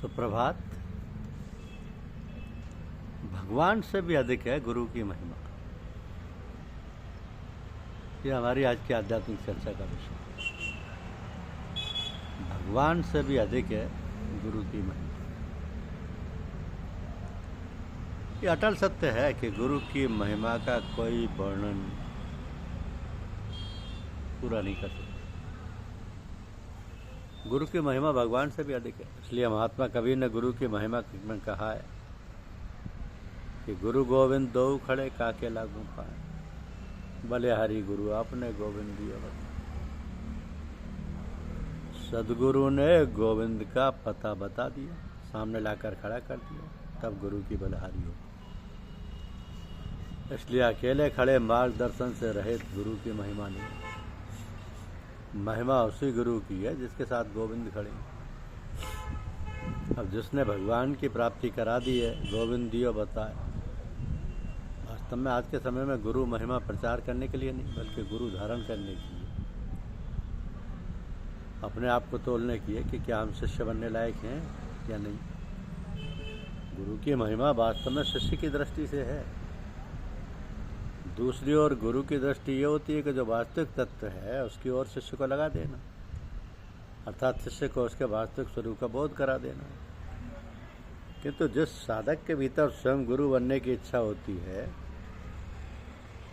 सुप्रभात। भगवान से भी अधिक है गुरु की महिमा। ये हमारी आज की आध्यात्मिक चर्चा का विषय। भगवान से भी अधिक है गुरु की महिमा। ये अटल सत्य है कि गुरु की महिमा का कोई वर्णन पूरा नहीं कर सकता। गुरु की महिमा भगवान से भी अधिक है। इसलिए महात्मा कबीर ने गुरु की महिमा में कहा है कि गुरु गोविंद दो खड़े काके लागू पाए, भले हरि गुरु आपने गोविंद दिया। सदगुरु ने गोविंद का पता बता दिया, सामने लाकर खड़ा कर दिया, तब गुरु की बलिहारी हो। इसलिए अकेले खड़े मार्गदर्शन से रहित गुरु की महिमा नहीं। महिमा उसी गुरु की है जिसके साथ गोविंद खड़े हैं। अब जिसने भगवान की प्राप्ति करा दी है, गोविंद दियो बताए। वास्तव में आज के समय में गुरु महिमा प्रचार करने के लिए नहीं, बल्कि गुरु धारण करने के लिए, अपने आप को तोलने की है कि क्या हम शिष्य बनने लायक हैं या नहीं। गुरु की महिमा वास्तव में शिष्य की दृष्टि से है। दूसरी ओर गुरु की दृष्टि ये होती है कि जो वास्तविक तत्व है उसकी ओर शिष्य को लगा देना, अर्थात शिष्य को उसके वास्तविक स्वरूप का बोध करा देना। किंतु जिस साधक के भीतर स्वयं गुरु बनने की इच्छा होती है,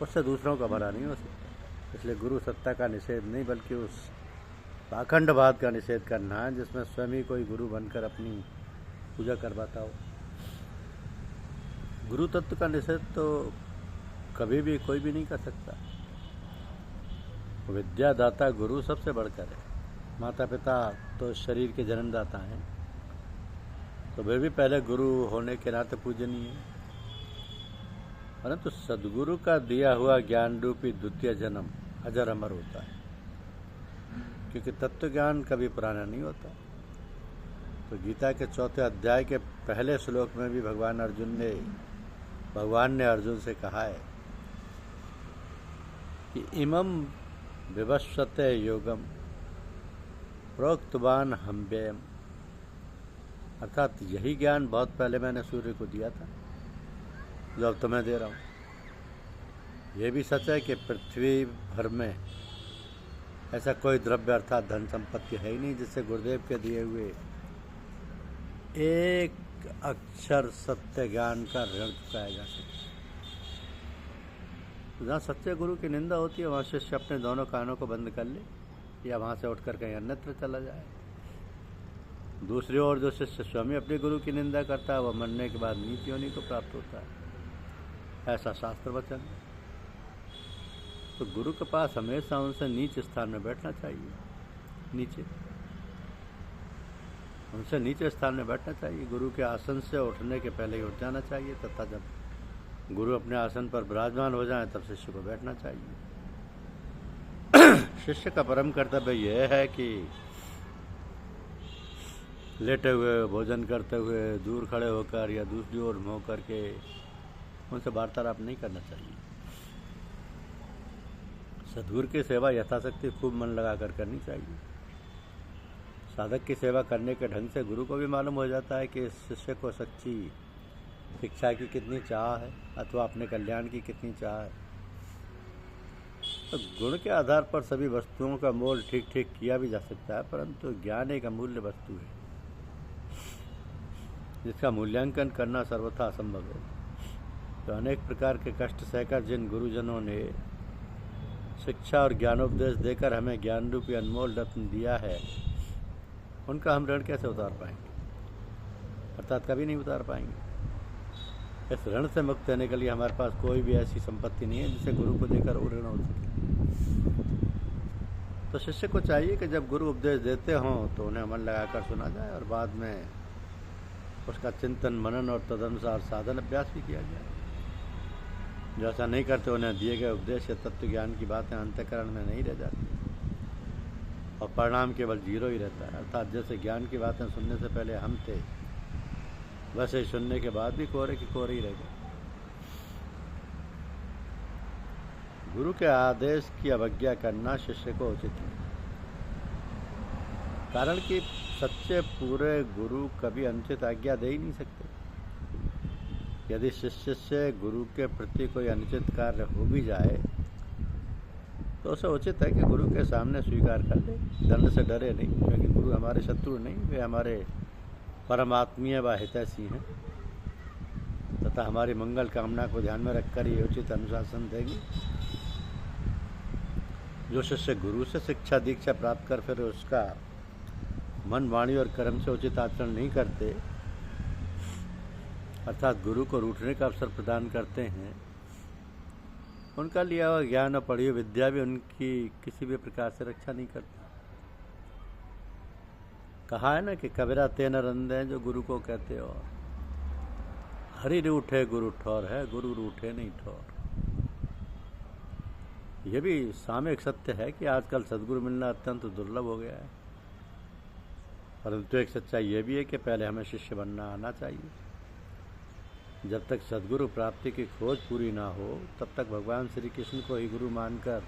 उससे दूसरों का भला नहीं हो सकता। इसलिए गुरु सत्ता का निषेध नहीं, बल्कि उस पाखंडवाद का निषेध करना है जिसमें स्वयं ही कोई गुरु बनकर अपनी पूजा करवाता हो। गुरु तत्व का निषेध तो कभी भी कोई भी नहीं कर सकता। विद्यादाता गुरु सबसे बढ़कर है। माता पिता तो शरीर के जन्मदाता हैं, तो वे भी पहले गुरु होने के नाते पूजनीय है। परंतु सदगुरु का दिया हुआ ज्ञान रूपी द्वितीय जन्म अजर अमर होता है, क्योंकि तत्व ज्ञान कभी पुराना नहीं होता। तो गीता के 4 अध्याय के पहले श्लोक में भी भगवान ने अर्जुन से कहा है कि इमं विवस्वते योगम प्रोक्तवान हम्बेयम, अर्थात यही ज्ञान बहुत पहले मैंने सूर्य को दिया था, जो अब तुम्हें दे रहा हूँ। यह भी सच है कि पृथ्वी भर में ऐसा कोई द्रव्य अर्थात धन संपत्ति है ही नहीं जिससे गुरुदेव के दिए हुए एक अक्षर सत्य ज्ञान का ऋण चुकाया जा सके। जहाँ सच्चे गुरु की निंदा होती है, वहाँ शिष्य अपने दोनों कानों को बंद कर ले या वहाँ से उठकर कहीं अन्यत्र चला जाए। दूसरी ओर जो शिष्य स्वयं अपने गुरु की निंदा करता है, वह मरने के बाद नीच योनि को प्राप्त होता है, ऐसा शास्त्र वचन। तो गुरु के पास हमेशा उनसे नीच स्थान में बैठना चाहिए, उनसे नीचे स्थान में बैठना चाहिए। गुरु के आसन से उठने के पहले ही उठ जाना चाहिए, तथा जब गुरु अपने आसन पर विराजमान हो जाए तब शिष्य को बैठना चाहिए। शिष्य का परम कर्तव्य यह है कि लेटे हुए, भोजन करते हुए, दूर खड़े होकर या दूसरी ओर मुँह करके उनसे वार्तालाप नहीं करना चाहिए। सद्गुरु की सेवा यथाशक्ति खूब मन लगाकर करनी चाहिए। साधक की सेवा करने के ढंग से गुरु को भी मालूम हो जाता है कि शिष्य को सच्ची शिक्षा की कितनी चाह है अथवा अपने कल्याण की कितनी चाह है। तो गुण के आधार पर सभी वस्तुओं का मोल ठीक ठीक किया भी जा सकता है, परंतु ज्ञान एक अमूल्य वस्तु है जिसका मूल्यांकन करना सर्वथा असंभव है। तो अनेक प्रकार के कष्ट सहकर जिन गुरुजनों ने शिक्षा और ज्ञानोपदेश देकर हमें ज्ञान रूपी अनमोल रत्न दिया है, उनका हम ऋण कैसे उतार पाएंगे, अर्थात कभी नहीं उतार पाएंगे। इस ऋण से मुक्त होने के लिए हमारे पास कोई भी ऐसी संपत्ति नहीं है जिसे गुरु को देकर वो ऋण हो सके। तो शिष्य को चाहिए कि जब गुरु उपदेश देते हों तो उन्हें मन लगाकर सुना जाए और बाद में उसका चिंतन मनन और तदनुसार साधन अभ्यास भी किया जाए। जो ऐसा नहीं करते, उन्हें दिए गए उपदेश या तत्व ज्ञान की बातें अंतःकरण में नहीं रह जाती और परिणाम केवल 0 ही रहता है। अर्थात जैसे ज्ञान की बातें सुनने से पहले हम थे, वैसे ही सुनने के बाद भी कोरे की कोरे ही रह गए। गुरु के आदेश की अवज्ञा करना शिष्य को उचित है, कारण कि सच्चे पूरे गुरु कभी अनुचित आज्ञा दे ही नहीं सकते। यदि शिष्य से गुरु के प्रति कोई अनुचित कार्य हो भी जाए तो उसे उचित है कि गुरु के सामने स्वीकार कर ले, दंड से डरे नहीं, क्योंकि गुरु हमारे शत्रु नहीं, वे हमारे परमात्मीय व हितैषी हैं तथा हमारी मंगल कामना को ध्यान में रखकर ये उचित अनुशासन देंगे। जो शिष्य गुरु से शिक्षा दीक्षा प्राप्त कर फिर उसका मन वाणी और कर्म से उचित आचरण नहीं करते, अर्थात गुरु को रूठने का अवसर प्रदान करते हैं, उनका लिया हुआ ज्ञान और पढ़ी हुई विद्या भी उनकी किसी भी प्रकार से रक्षा नहीं करती। कहा है ना कि कबीरा तेन रंदे जो गुरु को कहते हो, हरि रूठे गुरु ठौर है, गुरु रूठे नहीं ठौर। यह भी सामयिक सत्य है कि आजकल सद्गुरु मिलना अत्यंत दुर्लभ हो गया है, परंतु एक सच्चाई यह भी है कि पहले हमें शिष्य बनना आना चाहिए। जब तक सद्गुरु प्राप्ति की खोज पूरी ना हो तब तक भगवान श्री कृष्ण को ही गुरु मानकर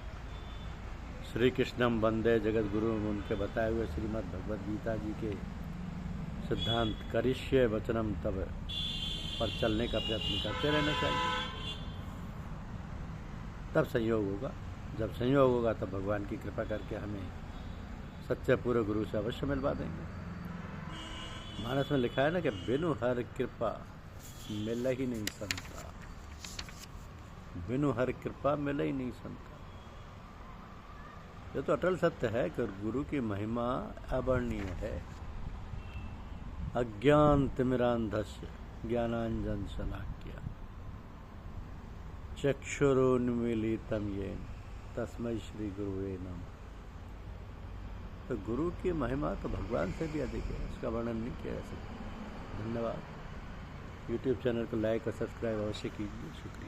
श्री कृष्णम वंदे जगत गुरु उनके बताए हुए श्रीमद् भगवद गीता जी के सिद्धांत करिष्ये वचनम तब पर चलने का प्रयत्न करते रहना चाहिए। तब संयोग होगा, जब संयोग होगा तब भगवान की कृपा करके हमें सच्चे पूरे गुरु से अवश्य मिलवा देंगे। मानस में लिखा है ना कि बिनु हर कृपा मिले ही नहीं संता, बिनु हर कृपा मिले ही नहीं संता। ये तो अटल सत्य है कि गुरु की महिमा अवर्णनीय है। अज्ञान तिमिरांधस्य ज्ञानांजन शलाक्य चक्षुरुन्मीलितं येन तस्मै श्री गुरुवे नमः। तो गुरु की महिमा तो भगवान से भी अधिक है, उसका वर्णन नहीं किया जा सकता। धन्यवाद। यूट्यूब चैनल को लाइक और सब्सक्राइब अवश्य कीजिए। शुक्रिया।